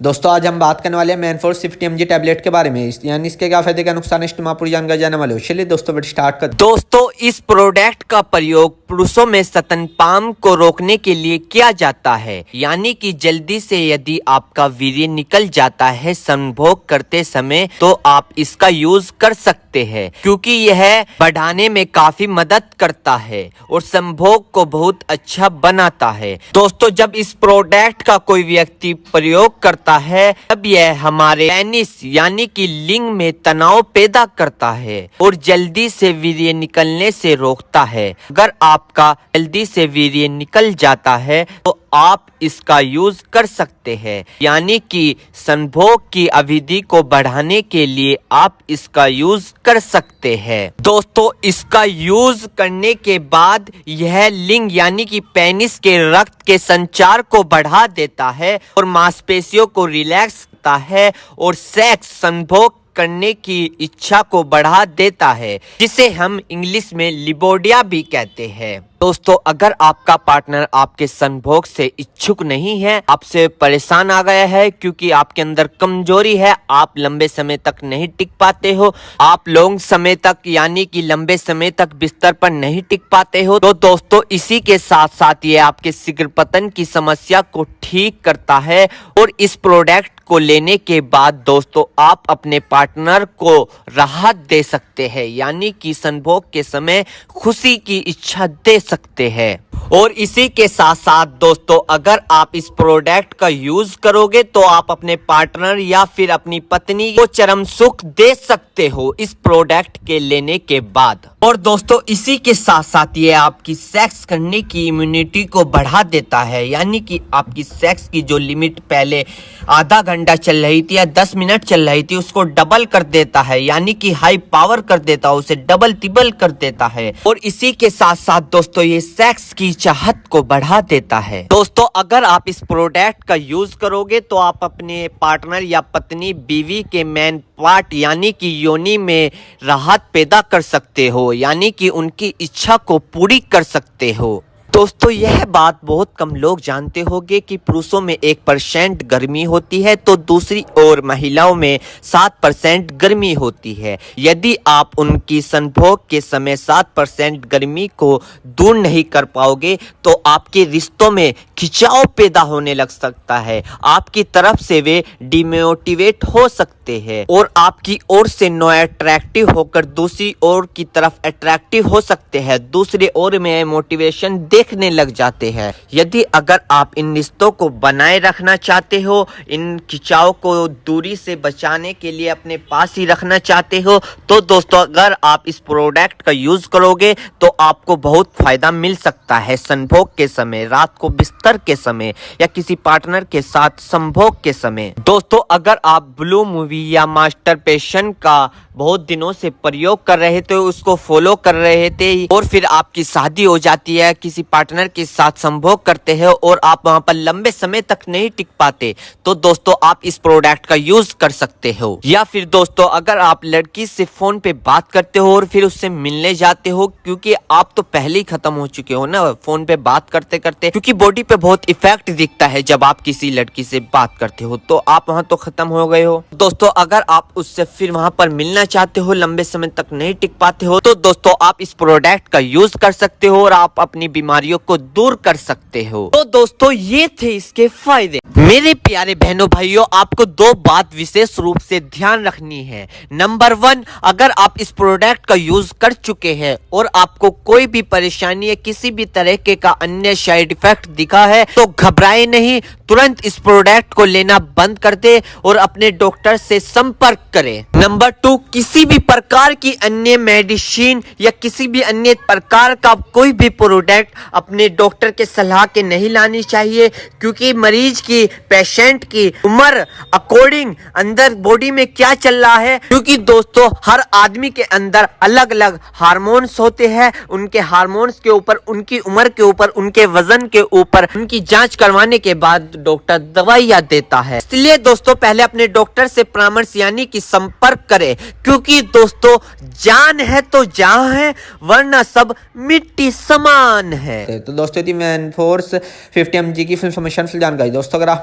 दोस्तों आज हम बात करने वाले हैं मैनफोर्स 50 mg टैबलेट के बारे में यानी इसके क्या फायदे क्या नुकसान इस पूरी जानकारी जानने वाले हो। चलिए दोस्तों वीडियो स्टार्ट कर। दोस्तों इस प्रोडक्ट का प्रयोग पुरुषों में स्तनपान को रोकने के लिए किया जाता है, यानी कि जल्दी से यदि आपका वीर्य निकल जाता है संभोग करते समय तो आप इसका यूज कर सकते हैं, क्योंकि यह बढ़ाने में काफी मदद करता है और संभोग को बहुत अच्छा बनाता है। दोस्तों जब इस प्रोडक्ट का कोई व्यक्ति प्रयोग करता है तब यह हमारे पेनिस यानी कि लिंग में तनाव पैदा करता है और जल्दी से वीर्य निकलने से रोकता है। अगर आपका जल्दी से वीर्य निकल जाता है तो आप इसका यूज कर सकते हैं, यानी कि संभोग की अवधि को बढ़ाने के लिए आप इसका यूज कर सकते हैं। दोस्तों इसका यूज करने के बाद यह लिंग यानी कि पेनिस के रक्त के संचार को बढ़ा देता है और मांसपेशियों को रिलैक्स करता है और सेक्स संभोग करने की इच्छा को बढ़ा देता है, जिसे हम इंग्लिश में लिबोडिया भी कहते हैं। दोस्तों अगर आपका पार्टनर आपके संभोग से इच्छुक नहीं है, आपसे परेशान आ गया है क्योंकि आपके अंदर कमजोरी है, आप लंबे समय तक नहीं टिक पाते हो, आप लॉन्ग समय तक यानी कि लंबे समय तक बिस्तर पर नहीं टिक पाते हो, तो दोस्तों इसी के साथ साथ ये आपके शीघ्र पतन की समस्या को ठीक करता है। और इस प्रोडक्ट को लेने के बाद दोस्तों आप अपने पार्टनर को राहत दे सकते हैं, यानी कि संभोग के समय खुशी की इच्छा दे सकते हैं। और इसी के साथ साथ दोस्तों अगर आप इस प्रोडक्ट का यूज करोगे तो आप अपने पार्टनर या फिर अपनी पत्नी को चरम सुख दे सकते हो इस प्रोडक्ट के लेने के बाद। और दोस्तों इसी के साथ साथ ये आपकी सेक्स करने की इम्यूनिटी को बढ़ा देता है, यानी कि आपकी सेक्स की जो लिमिट पहले आधा घंटा चल रही थी या 10 मिनट चल रही थी उसको डबल कर देता है, यानी कि हाई पावर कर देता है, उसे डबल तिबल कर देता है। और इसी के साथ साथ दोस्तों ये सेक्स की चाहत को बढ़ा देता है। दोस्तों अगर आप इस प्रोडक्ट का यूज करोगे तो आप अपने पार्टनर या पत्नी बीवी के मेन पार्ट यानी कि योनि में राहत पैदा कर सकते हो, यानी कि उनकी इच्छा को पूरी कर सकते हो। दोस्तों यह बात बहुत कम लोग जानते होंगे कि पुरुषों में 1% गर्मी होती है तो दूसरी ओर महिलाओं में 7% गर्मी होती है। यदि आप उनकी संभोग के समय 7% गर्मी को दूर नहीं कर पाओगे तो आपके रिश्तों में खिंचाव पैदा होने लग सकता है, आपकी तरफ से वे डिमोटिवेट हो सकते हैं और आपकी ओर से नो अट्रैक्टिव होकर दूसरी ओर की तरफ अट्रैक्टिव हो सकते हैं, दूसरे ओर में मोटिवेशन देखने लग जाते हैं। यदि अगर आप इन रिश्तों को बनाए रखना चाहते हो, इन खिंचाव को दूरी से बचाने के लिए अपने पास ही रखना चाहते हो, तो दोस्तों अगर आप इस प्रोडक्ट का यूज करोगे तो आपको बहुत फायदा मिल सकता है संभोग के समय, रात को बिस्तर के समय या किसी पार्टनर के साथ संभोग के समय। दोस्तों अगर आप ब्लू मूवी या मास्टरबेशन का बहुत दिनों से प्रयोग कर रहे थे, उसको फॉलो कर रहे थे और फिर आपकी शादी हो जाती है, किसी पार्टनर के साथ संभोग करते हैं और आप वहां पर लंबे समय तक नहीं टिक पाते, तो दोस्तों आप इस प्रोडक्ट का यूज कर सकते हो। या फिर दोस्तों अगर आप लड़की से फोन पे बात करते हो और फिर उससे मिलने जाते हो, क्योंकि आप तो पहले ही खत्म हो चुके हो ना फोन पे बात करते करते, क्योंकि बॉडी पे बहुत इफेक्ट दिखता है जब आप किसी लड़की से बात करते हो, तो आप वहां तो खत्म हो गए हो। दोस्तों अगर आप उससे फिर वहां पर मिलना चाहते हो, लंबे समय तक नहीं टिक पाते हो, तो दोस्तों आप इस प्रोडक्ट का यूज कर सकते हो और आप अपनी बीमारियों को दूर कर सकते हो। तो दोस्तों ये थे इसके फायदे। मेरे प्यारे बहनों भाइयों, आपको दो बात विशेष रूप से ध्यान रखनी है। नंबर 1, अगर आप इस प्रोडक्ट का यूज कर चुके हैं और आपको कोई भी परेशानी या किसी भी तरह के का अन्य साइड इफेक्ट दिखा है तो घबराए नहीं, तुरंत इस प्रोडक्ट को लेना बंद कर दे और अपने डॉक्टर से संपर्क करें। नंबर 2, किसी भी प्रकार की अन्य मेडिसिन या किसी भी अन्य प्रकार का कोई भी प्रोडक्ट अपने डॉक्टर के सलाह के नहीं लानी चाहिए, क्योंकि मरीज की पेशेंट की उम्र अकॉर्डिंग अंदर बॉडी में क्या चल रहा है, क्योंकि दोस्तों हर आदमी के अंदर अलग अलग हार्मोन्स होते हैं, उनके हार्मोन्स के ऊपर, उनकी उम्र के ऊपर, उनके वजन के ऊपर उनकी जांच करवाने के बाद डॉक्टर दवाइयां देता है। इसलिए दोस्तों पहले अपने डॉक्टर से परामर्श यानी कि संपर्क करें, क्योंकि दोस्तों जान है तो जहां है, वरना सब मिट्टी समान है। तो दोस्तों मैनफोर्स 50 mg की इंफॉर्मेशन जानकारी दोस्तों अगर आप